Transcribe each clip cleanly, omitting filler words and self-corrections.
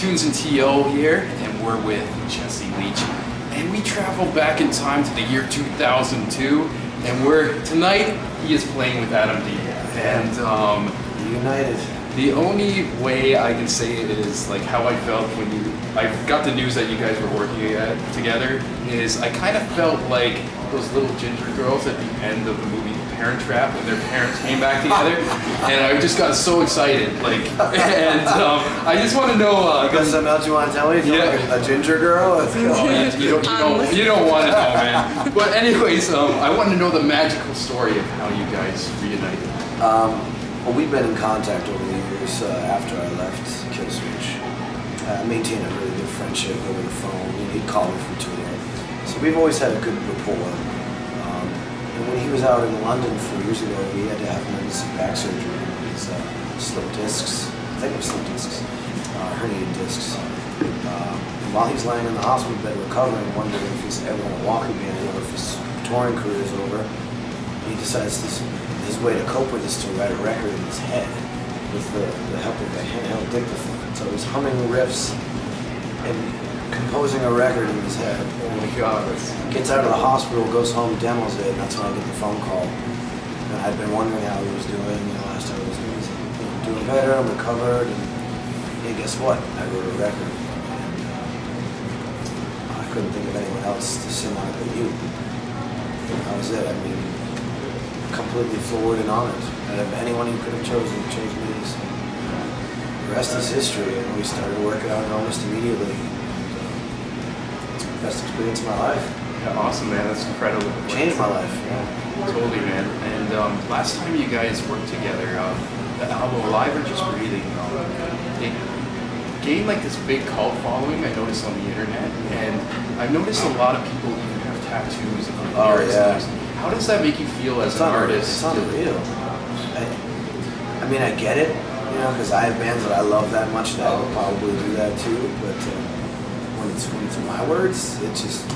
Tunes and TO here, and we're with Jesse Leach. And we traveled back in time to the year 2002, and tonight he is playing with Adam D. And United. the only way I can say it is like how I felt when I got the news that you guys were working together is I kind of felt like those little ginger girls at the end of the movie Parent Trap when their parents came back together, and I just got so excited. Like, and I just want to know. You got something else you want to tell me? Yeah. Like a ginger girl? You don't want to know, man. But anyways, I want to know the magical story of how you guys reunited. Well, we've been in contact over the years after I left Killswitch. I maintained a really good friendship over the phone. He'd call me from tour. So we've always had a good rapport. And when he was out in London 4 years ago, we had to have emergency back surgery on his slipped discs. I think it was slipped discs, herniated discs. And while he's laying in the hospital bed recovering, wondering if he's ever going to walk again or if his touring career is over, he decides his way to cope with this is to write a record in his head with the help of a handheld dictaphone. So he's humming riffs and composing a record in his head. Oh my God! Gets out of the hospital, goes home, demos it, and that's when I get the phone call. And I'd been wondering how he was doing. Last time he was doing better, I'm recovered, and hey, guess what? I wrote a record. And I couldn't think of anyone else to sing on it but you. That was it. I mean, completely floored and honored. Out of anyone he could have chosen, he chose me. So the rest is history, and we started working on it almost immediately. Best experience of my life. Yeah, awesome, man. That's incredible. Changed my life. Yeah. Totally, man. And last time you guys worked together, the album Alive or Just Breathing, it gained like this big cult following. I noticed on the internet, and I've noticed a lot of people even have tattoos of the lyrics. Yeah. How does that make you feel as an artist? It's unreal. I mean, I get it, because I have bands that I love that much that I would probably do that too. But when it's my words, it just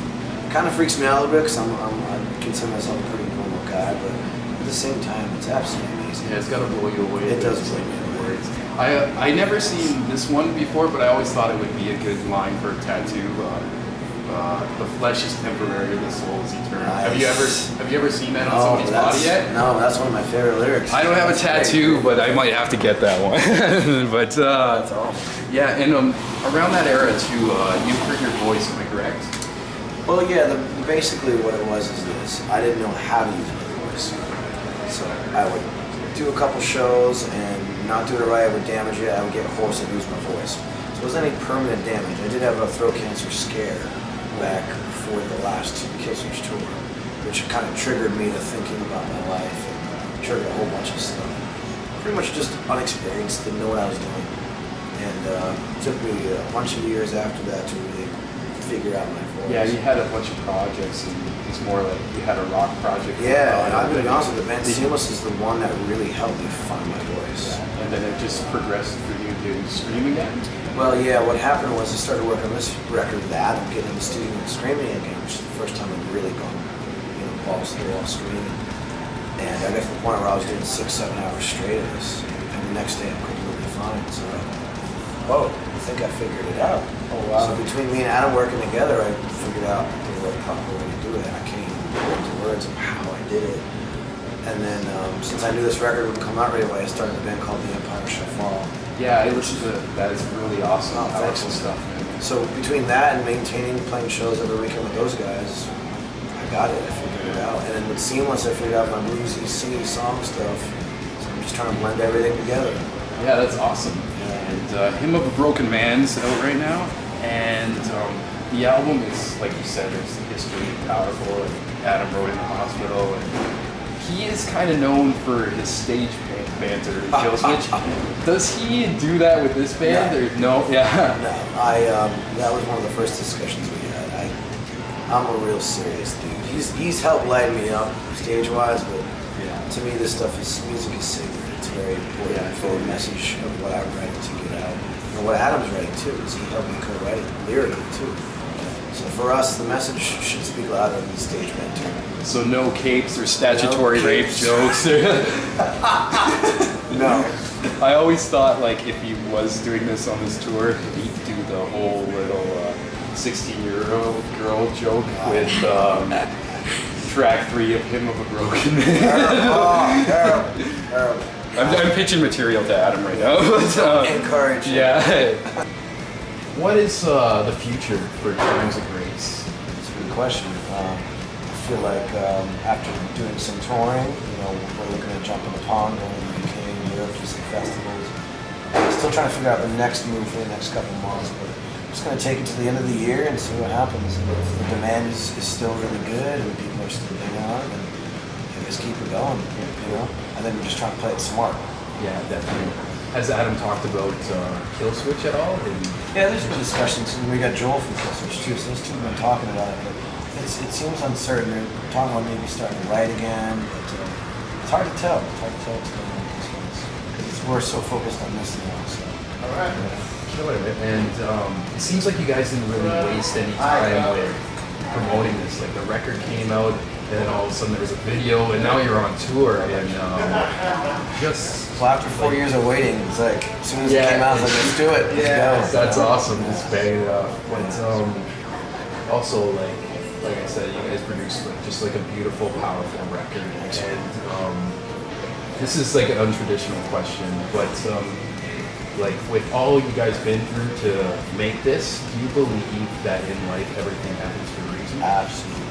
kind of freaks me out a little bit because I consider myself a pretty normal guy. But at the same time, it's absolutely amazing. Yeah, it's got to blow you away. It does blow me away. I never seen this one before, but I always thought it would be a good line for a tattoo. The flesh is temporary, the soul is eternal. Nice. Have you ever seen that on somebody's body yet? No, that's one of my favorite lyrics. I don't have a tattoo, but I might have to get that one. But that's awesome. Yeah, and around that era too, you heard your voice. Am I correct? Well, yeah. Basically, what it was is this: I didn't know how to use my voice, so I would do a couple shows and not do it right. I would damage it. I would get hoarse and lose my voice. So it wasn't any permanent damage. I did have a throat cancer scare back before the last Killswitch tour, which kind of triggered me to thinking about my life and triggered a whole bunch of stuff. Pretty much just unexperienced, didn't know what I was doing. And it took me a bunch of years after that to really figure out my voice. Yeah, you had a bunch of projects, and it's more like you had a rock project. Yeah, and I'm going to be honest with you, the band Seamless is the one that really helped me find my voice. Yeah. And then it just progressed for you to scream again? Well, yeah, what happened was I started working on this record with Adam, getting in the studio and screaming again, which is the first time I'd really gone, balls to the wall screaming. And I got to the point where I was doing 6-7 hours straight of this, and the next day I'm completely fine. So, I think I figured it out. Oh, wow. So between me and Adam working together, I figured out the proper way to do it. I can't even put into words of how I did it. And then, since I knew this record wouldn't come out right away, I started a band called The Empire Shall Fall. Yeah, I listened to that. It's really awesome, powerful stuff. So between that and maintaining playing shows every weekend with those guys, I got it. I figured it out. And then with Seamless, I figured out my bluesy, singy song stuff. So I'm just trying to blend everything together. Yeah, that's awesome. And Hymn of a Broken Man's out right now. And the album is, like you said, there's history, powerful. And Adam wrote in the hospital. And he is kind of known for his stage banter in Killswitch. Does he do that with this band? Yeah. Or no? Yeah. No, that was one of the first discussions we had. I'm a real serious dude. He's helped lighten me up stage-wise, but to me this stuff music is sacred. It's very important for the message of what I'm writing to get out. And what Adam's writing too is he helped me co-write it lyrically too. So for us, the message should speak louder than the stage banter. So no capes or statutory rape jokes? No. I always thought like if he was doing this on this tour, he'd do the whole little 16-year-old girl joke with track 3 of him of a broken man. Terrible. I'm pitching material to Adam right now. But, Encourage. yeah. What is the future for Times of Grace? It's a good question. I feel like after doing some touring, we're looking to jump in the pond, going to the UK and Europe, do some festivals. Still trying to figure out the next move for the next couple of months, but I'm just going to take it to the end of the year and see what happens. And if the demand is still really good and people are still big on it, then just keep it going. I think we're just trying to play it smart. Yeah, definitely. Has Adam talked about Kill Switch at all? Yeah, there's been discussions. We got Joel from Kill Switch too, so those two have been talking about it. But it seems uncertain. They're talking about maybe starting to write again, but it's hard to tell. It's hard to tell what's going on with these guys. Because we're so focused on this now. So. All right. Killing it. And it seems like you guys didn't really waste any time with promoting this. Like the record came out, and then all of a sudden there was a video, and now you're on tour, and just... So after 4 years of waiting, it's like, as soon as it came out, I was like, let's do it. Let's go. That's awesome. It's banging it up. But also, like I said, you guys produced just like a beautiful, powerful record. And this is like an untraditional question, but like with all you guys been through to make this, do you believe that in life everything happens for a reason? Absolutely.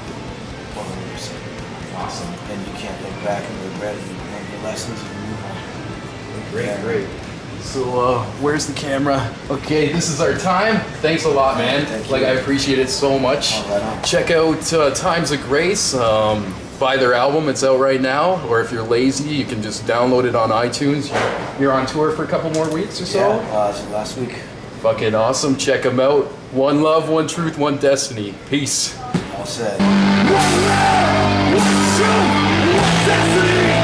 100%. Awesome. And you can't look back and regret it. You learn your lessons and move on. Great. So, where's the camera? Okay, this is our time. Thanks a lot, man. Thank you. Like, I appreciate it so much. Right on. Check out Times of Grace. Buy their album. It's out right now. Or if you're lazy, you can just download it on iTunes. You're on tour for a couple more weeks or so? Yeah, last week. Fucking awesome. Check them out. One love, one truth, one destiny. Peace. All said. One love, one truth, one destiny.